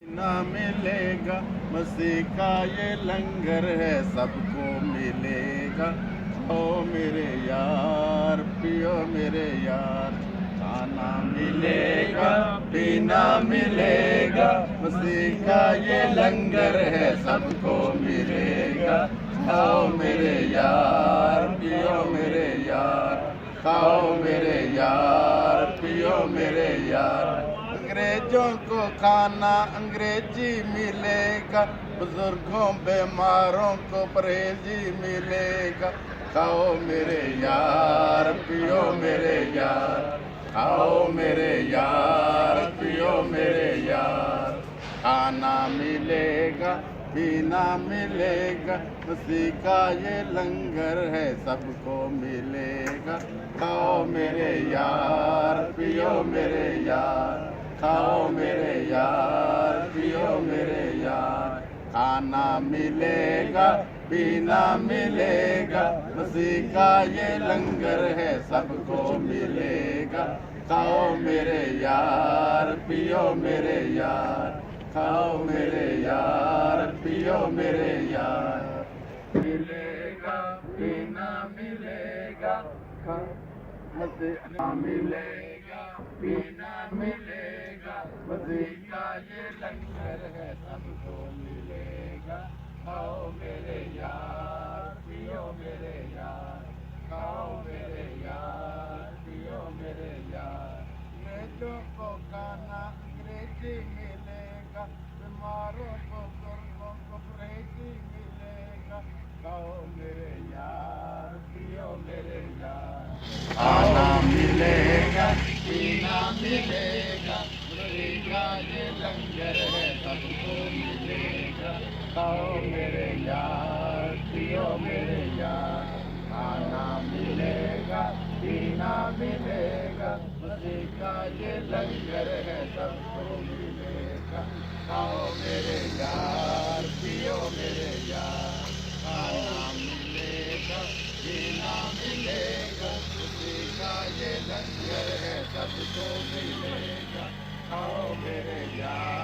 ना मिलेगा मसीह का ये लंगर है, सबको मिलेगा। ओ मेरे यार, पियो मेरे यार, खाना मिलेगा, पीना मिलेगा, मसीह का ये लंगर है, सबको मिलेगा। खाओ मेरे यार, पियो मेरे यार, खाओ मेरे यार, पियो मेरे यार। अंग्रेजों को खाना अंग्रेजी मिलेगा, बुजुर्गों बीमारों को परहेजी मिलेगा। खाओ मेरे यार, पियो मेरे यार, खाओ मेरे यार, पियो मेरे यार। खाना मिलेगा, पीना मिलेगा, मसीह का ये लंगर है, सबको मिलेगा। खाओ मेरे यार, पियो मेरे यार, खाओ मेरे यार, पियो मेरे यार। खाना मिलेगा, पीना मिलेगा, मसीह का ये लंगर है, सबको मिलेगा। खाओ मेरे यार, पियो मेरे यार, खाओ मेरे यार, पियो मेरे यार। मिलेगा, पीना मिलेगा, मसीह मिलेगा, पीना मिलेगा, मसीह का ये लंगर है, सबको मिलेगा। खाओ मेरे यार, पियो मेरे यार, खाओ मेरे यार, पियो मेरे यार। अंग्रेजों को खाना अंग्रेजी मिलेगा, बीमारों को बुजुर्गों को परहेजी मिलेगा। खाओ मेरे यार, पियो मेरे यार। खाना मिलेगा, पीना मिलेगा, मसीह का ये लंगर है, सबको मिलेगा। खाओ मेरे यार, पियो मेरे यार। खाना मिलेगा, पीना मिलेगा, मसीह का ये लंगर है, सबको मिलेगा। खाओ मेरे यार, पियो मेरे यार। खाना मिलेगा, पीना मिलेगा, मसीह का ये लंगर है, सबको मिलेगा। खाओ मेरे यार।